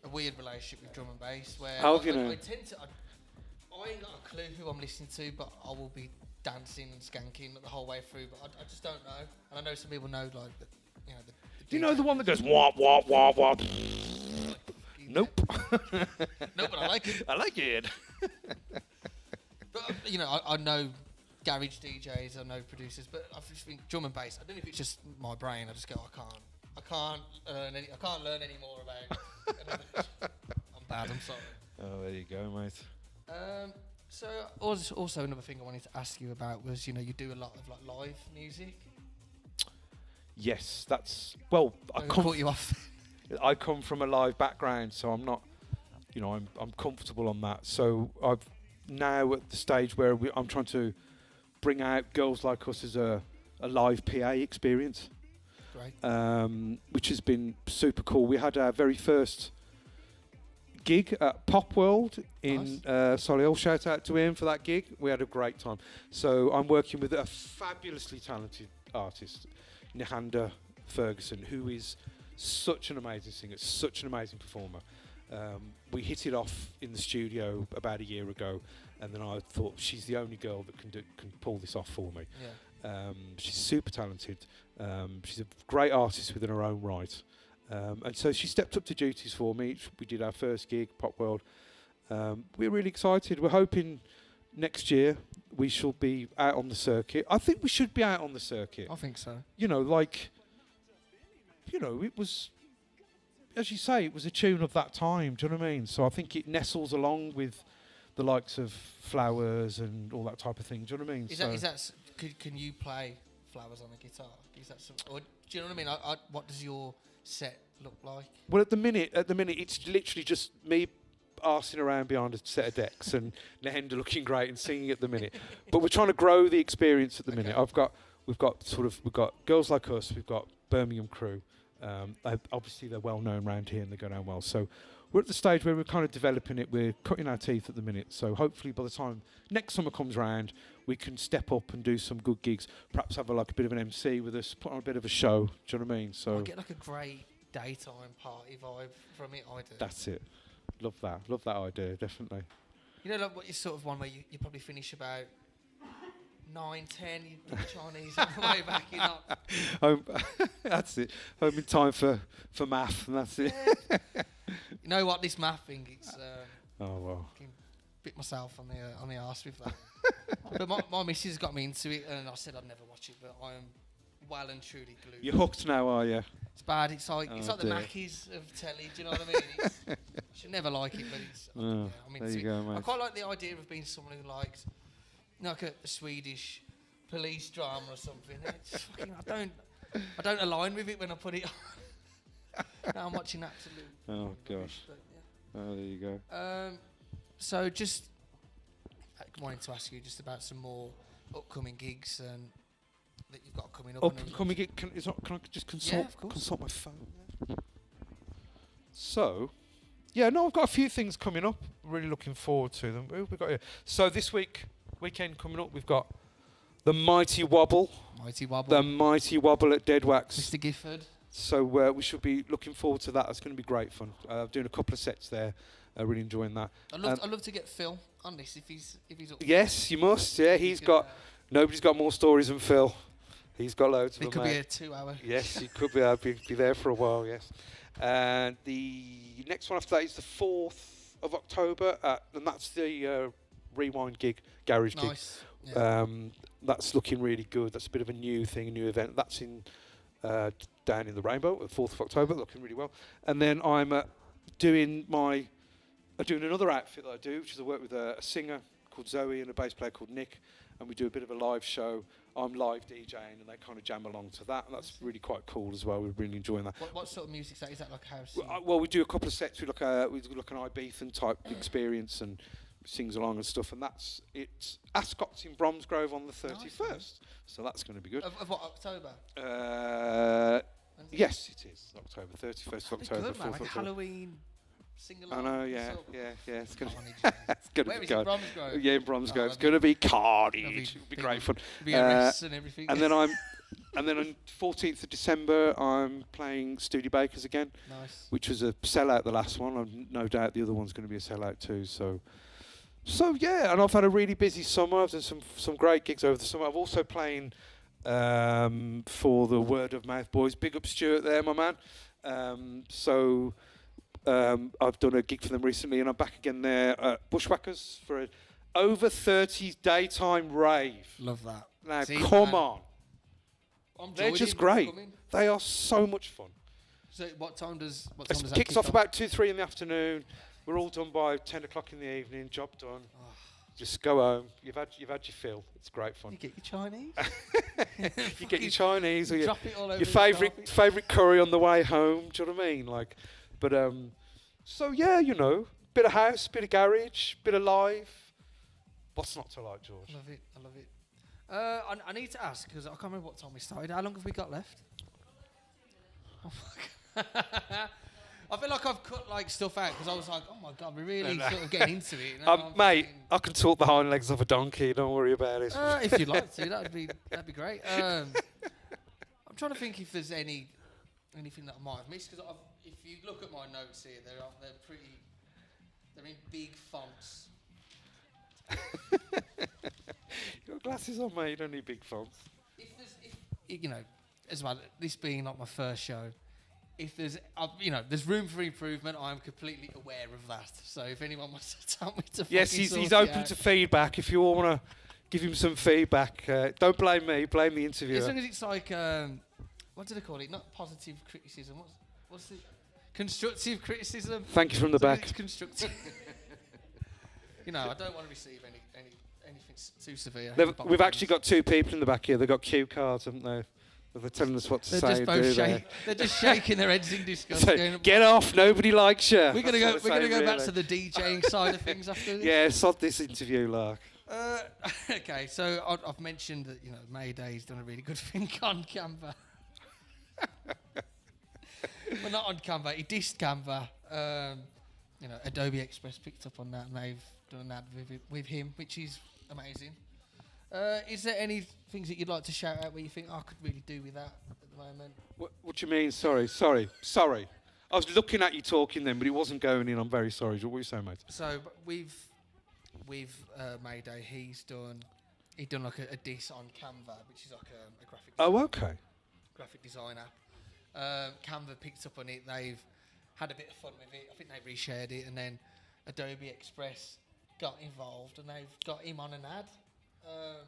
a weird relationship with drum and bass, where I ain't got a clue who I'm listening to, but I will be dancing and skanking the whole way through, but I just don't know. And I know some people know, like, you know, do you know the one that goes wah wah wah wah? Nope. No, but I like it. I like it. But you know, I know garage DJs, I know producers, but I just think drum and bass. I don't know if it's just my brain. I just go, I can't learn any more about it. I'm bad. I'm sorry. Oh, there you go, mate. So also another thing I wanted to ask you about was, you know, you do a lot of like live music. Yes, I caught you off. I come from a live background, so I'm not, you know, I'm comfortable on that. So I've now at the stage where I'm trying to bring out Girls Like Us as a live PA experience, which has been super cool. We had our very first gig at Pop World in Solihull. Shout out to him for that gig. We had a great time. So I'm working with a fabulously talented artist, Nihanda Ferguson, who is such an amazing singer, such an amazing performer. We hit it off in the studio about a year ago, and then I thought, she's the only girl that can pull this off for me. Yeah. She's super talented. She's a great artist within her own right. And so she stepped up to duties for me. We did our first gig, Pop World. We're really excited. We're hoping next year we shall be out on the circuit. I think we should be out on the circuit. I think so. You know, like, you know, it was as you say, it was a tune of that time. Do you know what I mean? So I think it nestles along with the likes of Flowers and all that type of thing. Do you know what I mean? Can you play Flowers on a guitar? Is that or do you know what I mean? What does your set look like? Well, at the minute, it's literally just me arsing around behind a set of decks and Nehenda looking great and singing at the minute. But we're trying to grow the experience at the minute. We've got Girls Like Us, we've got Birmingham Crew. Obviously they're well known around here and they go down well. So we're at the stage where we're kind of developing it. We're cutting our teeth at the minute. So hopefully by the time next summer comes round, we can step up and do some good gigs. Perhaps have a bit of an MC with us, put on a bit of a show. Do you know what I mean? So I get like a great daytime party vibe from it. I do. That's it. Love that idea, definitely. You know, like what you sort of one where you probably finish about 9, 10, you do Chinese on the way back, you're not. That's it. Home in time for math, and that's it. You know what, this math thing, it's... oh, well. I can bit myself on the arse with that. But my missus got me into it, and I said I'd never watch it, but I am well and truly glued. You're hooked now, are you? It's bad. It's like the Mackies of telly, do you know what I mean? I should never like it, but it's... I'm into there you go, mate. I quite like the idea of being someone who likes... like a Swedish police drama or something. It's just fucking, I don't align with it when I put it on. Now I'm watching absolute. Oh gosh. But, yeah. Oh, there you go. So just wanted to ask you just about some more upcoming gigs and that you've got coming up. Upcoming gig. Can I just consult my phone? So, I've got a few things coming up. Really looking forward to them. Who have we got here? So this weekend coming up, we've got the Mighty Wobble. The Mighty Wobble at Dead Wax. Mr. Gifford. So we should be looking forward to that. It's going to be great fun. Doing a couple of sets there. Really enjoying that. I'd love to get Phil on this if he's up. Yes, you must. Yeah, nobody's got more stories than Phil. He's got loads of them. It could be a 2-hour. Yes, he could be. I'll be there for a while. Yes. And the next one after that is the 4th of October, and that's the Rewind gig, garage gig. Yeah. That's looking really good. That's a bit of a new thing, a new event. That's in down in the Rainbow, the 4th of October, looking really well. And then I'm doing another outfit that I do, which is I work with a singer called Zoe and a bass player called Nick, and we do a bit of a live show. I'm live DJing, and they kind of jam along to that, and that's really quite cool as well. We're really enjoying that. What sort of music is that? Is that like house? Well, we do a couple of sets. We do like an Ibethan type experience and sings along and stuff, and it's Ascot's in Bromsgrove on the 31st. Nice. So that's going to be good. Of what, October? Yes, it is October 31st of October. Good, man, like a Halloween sing-along. I know, yeah. It's going to be good. Bromsgrove? Yeah, in Bromsgrove. It's going to be carnage. It'll be great fun. Be arrests and everything. And then on 14th of December, I'm playing Studi Bakers again. Nice. Which was a sellout, the last one. I've no doubt the other one's going to be a sellout too. So yeah, and I've had a really busy summer. I've done some great gigs over the summer. I've also playing for the Word of Mouth Boys. Big up Stuart there, my man. I've done a gig for them recently, and I'm back again there at Bushwhackers for an over 30 daytime rave. Love that. Now, come on. They're just great. They are so much fun. So what time does it kicks off about 2-3 in the afternoon. We're all done by 10 o'clock in the evening. Job done. Oh. Just go home. You've had your fill. It's great fun. You get your Chinese. You get your Chinese or your favourite favourite curry on the way home. Do you know what I mean? So yeah, bit of house, bit of garage, bit of live. What's not to like, George? I love it. I need to ask because I can't remember what time we started. How long have we got left? Oh my God. I feel like I've cut stuff out because I was like, oh my God, we're really sort of getting into it. Mate, I can talk the hind legs of a donkey. Don't worry about it. If you'd like to, that'd be great. I'm trying to think if there's anything that I might have missed because if you look at my notes here, they're in big fonts. You've got glasses on, mate. You don't need big fonts. As well, this being not my first show. If there's room for improvement, I'm completely aware of that. So if anyone wants to tell me to yes, he's open to feedback. If you all want to give him some feedback, don't blame me, blame the interviewer. As long as it's like, what do they call it? Not positive criticism. What's the Constructive criticism. Thank you from the back. It's constructive. You know, I don't want to receive anything too severe. We've actually got two people in the back here. They've got cue cards, haven't they? They're telling us what to They're say. just both they're just shaking their heads in disgust. So, get off! Nobody likes you. We're gonna go back to the DJing side of things after this. Yeah, sod this interview, Lark. Okay, so I've mentioned that Mayday's done a really good thing on Canva. Well, not on Canva. He dissed Canva. Adobe Express picked up on that, and they've done an ad with him, which is amazing. Is there any things that you'd like to shout out where you think I could really do with that at the moment? What do you mean? Sorry. I was looking at you talking then, but it wasn't going in. I'm very sorry. What were you saying, mate? So with Mayday, he's done like a diss on Canva, which is like a graphic. Oh, okay. Graphic design app. Canva picked up on it. They've had a bit of fun with it. I think they reshared it, and then Adobe Express got involved, and they've got him on an ad.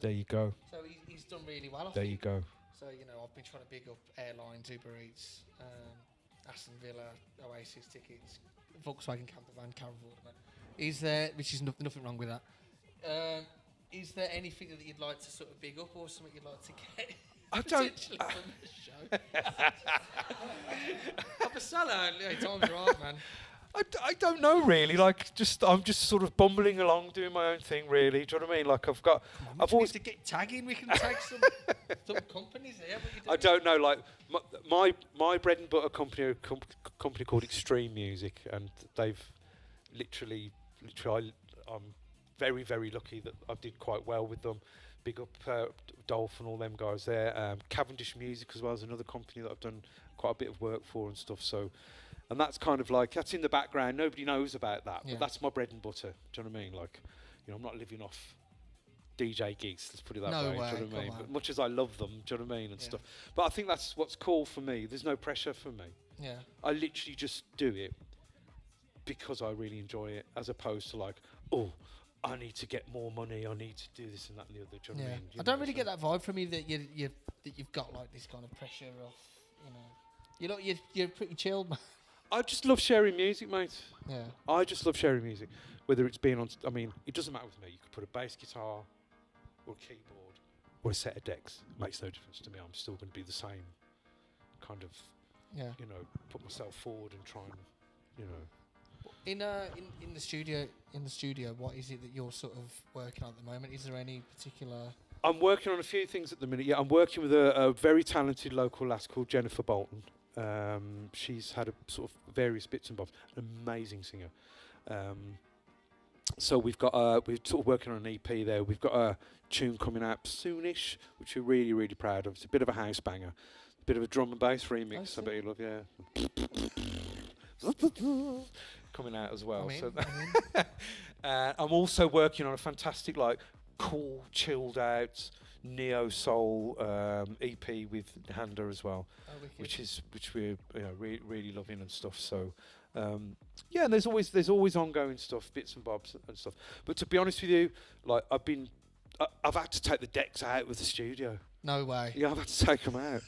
There you go. So he's done really well. There you go. So I've been trying to big up airlines, Uber Eats, Aston Villa, Oasis tickets, Volkswagen camper van, Caravan. Is there, which is nothing wrong with that. Is there anything that you'd like to sort of big up, or something you'd like to get? I don't. From the show. I'm a sellout. Yeah, time's right, man. I don't know really. I'm just sort of bumbling along, doing my own thing. Really, do you know what I mean? Like I've always to get tagging. We can tag some companies there. I don't know. Like my bread and butter company, company called Extreme Music, and they've literally, I'm very, very lucky that I did quite well with them. Big up Dolph and all them guys there. Cavendish Music as well is another company that I've done quite a bit of work for and stuff. So. And that's kind of like, that's in the background. Nobody knows about that. Yeah. But that's my bread and butter. Do you know what I mean? Like, I'm not living off DJ gigs. Let's put it that way. No way. Do you know what I mean? On. But much as I love them, do you know what I mean? And stuff. But I think that's what's cool for me. There's no pressure for me. Yeah. I literally just do it because I really enjoy it, as opposed to like, oh, I need to get more money. I need to do this and that and the other. Do you know what I mean? I don't really get that vibe from you that you've got like this kind of pressure of, you're pretty chilled, man. I just love sharing music, mate. Yeah. I just love sharing music. Whether it's being on... it doesn't matter with me. You could put a bass guitar or a keyboard or a set of decks. It makes no difference to me. I'm still going to be the same kind of... Yeah. Put myself forward and try and, In the studio, what is it that you're sort of working on at the moment? Is there any particular... I'm working on a few things at the minute. Yeah, I'm working with a very talented local lass called Jennifer Bolton. She's had a sort of various bits and bobs. An amazing singer. So we've got we're sort of working on an EP there. We've got a tune coming out soonish, which we're really, really proud of. It's a bit of a house banger, a bit of a drum and bass remix. I bet you love, coming out as well. I'm also working on a fantastic, like, cool, chilled out neo soul EP with Handa as well, which we're really loving and stuff. So and there's always ongoing stuff, bits and bobs and stuff. But to be honest with you, like I've had to take the decks out of the studio. No way. Yeah, I've had to take them out.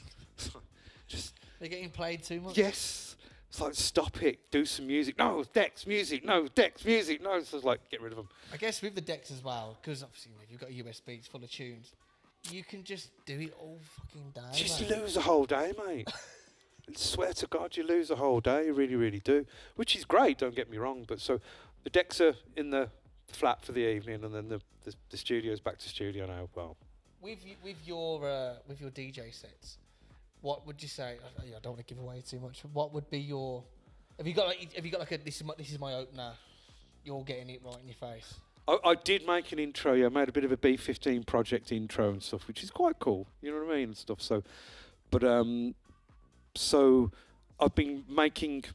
They're getting played too much. Yes. It's like, stop it, do some music. No, decks, music. No, decks, music. No, so it's like, get rid of them. I guess with the decks as well, because obviously if you've got a USB, it's full of tunes. You can just do it all fucking day. Just lose a whole day, mate. I swear to God, you lose a whole day. You really, really do. Which is great, don't get me wrong. But so the decks are in the flat for the evening, and then the studio's back to studio now. Well, with your DJ sets, what would you say? I don't want to give away too much. What would be your? Have you got like a this is my opener? You're getting it right in your face. I did make an intro. Yeah, I made a bit of a B15 project intro and stuff, which is quite cool. You know what I mean and stuff. So, but so I've been making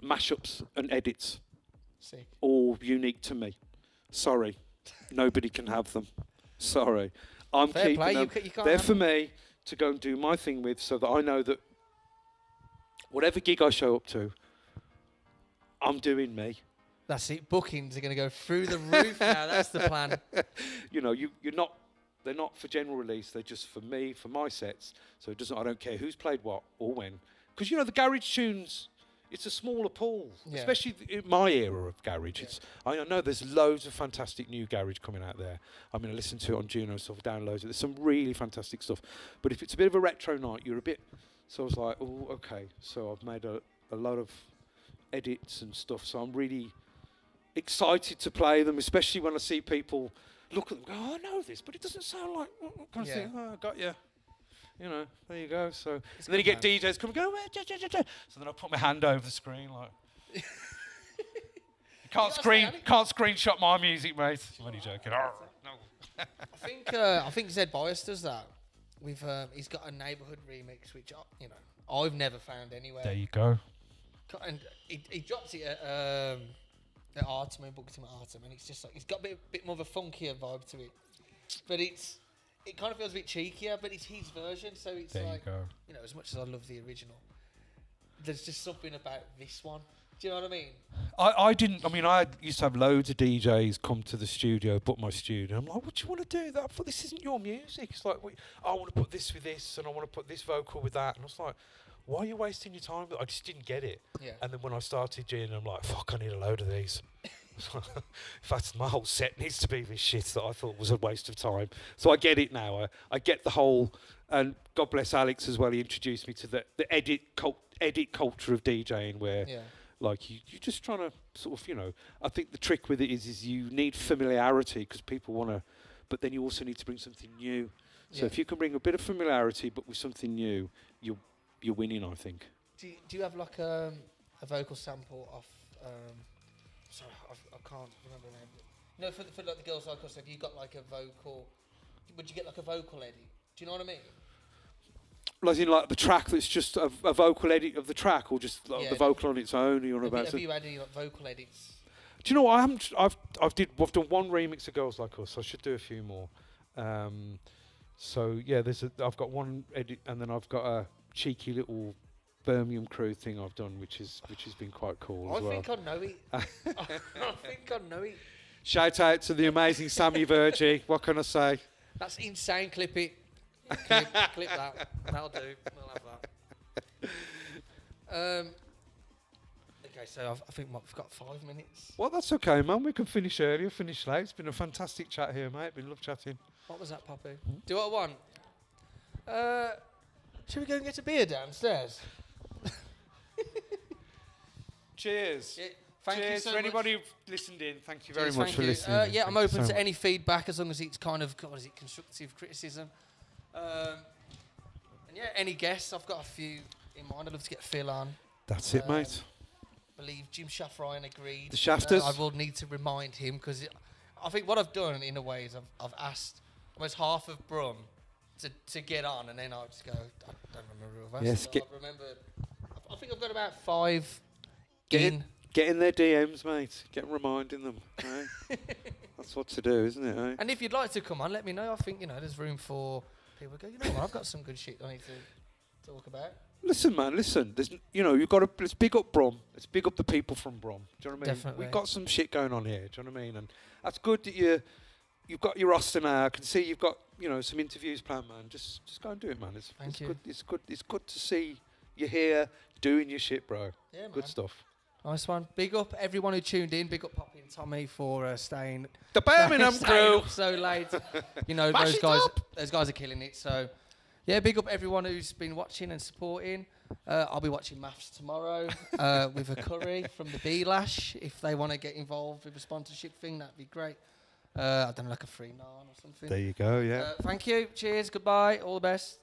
mashups and edits. Sick. All unique to me. Sorry, nobody can have them. Sorry, I'm Fair keeping play. them. You can't They're have for them. me to go and do my thing with, so that I know that whatever gig I show up to, I'm doing me. That's it. Bookings are going to go through the roof now. That's the plan. You know, you're not. They're not for general release. They're just for me, for my sets. So it doesn't. I don't care who's played what or when. Because the garage tunes it's a smaller pool, Yeah. especially in my era of garage. I know there's loads of fantastic new garage coming out there. I mean, I listen to it on Juno, so I've downloaded it. There's some really fantastic stuff. But if it's a bit of a retro night, you're a bit... So I was like, oh, okay. So I've made a lot of edits and stuff, so I'm really excited to play them, especially when I see people look at them and go, oh, I know this, but it doesn't sound like... kind of thing. Oh, I got you. You know, there you go. So and then you get DJs come and go, so then I put my hand over the screen like... can't screenshot my music, mate. I'm only joking. No. I think Zed Bias does that. He's got a neighbourhood remix, which I've never found anywhere. There you go. And he dropped it at Artem, and booked him at Artem, and it's just like, it's got a bit more of a funkier vibe to it. But it kind of feels a bit cheekier, but it's his version, so it's there like, you go. As much as I love the original, there's just something about this one. Do you know what I mean? I used to have loads of DJs come to the studio, book my studio. I'm like, what do you want to do that for? This isn't your music. It's like, I want to put this with this, and I want to put this vocal with that. And I was like, why are you wasting your time? I just didn't get it. Yeah. And then when I started doing, I'm like, fuck, I need a load of these. In fact, my whole set needs to be this shit that I thought was a waste of time. So I get it now. I get the whole, and God bless Alex as well. He introduced me to the edit culture of DJing, where like you're just trying to sort of, I think the trick with it is you need familiarity because people want to, but then you also need to bring something new. So if you can bring a bit of familiarity but with something new, you're winning, I think. Do you have like a vocal sample of? Sorry, I can't remember the name. For like the girls like us, have you got like a vocal? Would you get like a vocal edit? Do you know what I mean? Like in like the track that's just a vocal edit of the track, or just like the vocal on its own. Have you had any like vocal edits? Do you know what? I haven't. I've done one remix of Girls Like Us. I should do a few more. So yeah, I've got one edit, and then I've got a cheeky little Birmingham Crew thing I've done, which has been quite cool as well. I think I know it. I think I know it. Shout out to the amazing Sammy Virgie. What can I say? That's insane. Clip it. Clip that. That'll do. We'll have that. Okay, so I think we've got 5 minutes. Well, that's okay, man. We can finish early or finish late. It's been a fantastic chat here, mate. Been love chatting. What was that, Poppy? Do what I want. Should we go and get a beer downstairs? Cheers. Yeah, thank you so for anybody much. who listened in. Thank you very much for listening. I'm open to any feedback as long as it's kind of constructive criticism. And any guests. I've got a few in mind. I'd love to get Phil on. That's it, mate. I believe Jim Shaft-Ryan agreed. The Shafters. I will need to remind him because I think what I've done in a way is I've asked almost half of Brum to get on, and then I'll just go. I don't remember who I've asked. Yes, I think I've got about 5 Get in their DMs, mate. Get reminding them. Right? That's what to do, isn't it? Eh? And if you'd like to come on, let me know. I think there's room for people to go. What? I've got some good shit I need to talk about. Listen, man. Listen. There's, you've got to. Let's big up Brum. Let's big up the people from Brum. Do you know what I mean? Definitely. We've got some shit going on here. Do you know what I mean? And that's good that you've got your roster now. I can see you've got some interviews planned, man. Just go and do it, man. It's good. It's good to see you here doing your shit, bro. Yeah, man. Good stuff. Nice one. Big up everyone who tuned in. Big up Poppy and Tommy for staying. The Birmingham Crew. Up so late. Those guys are killing it. So, yeah, big up everyone who's been watching and supporting. I'll be watching Maths tomorrow with a curry from the B-Lash. If they want to get involved with a sponsorship thing, that'd be great. I don't know, like a free naan or something. There you go. Yeah. Thank you. Cheers. Goodbye. All the best.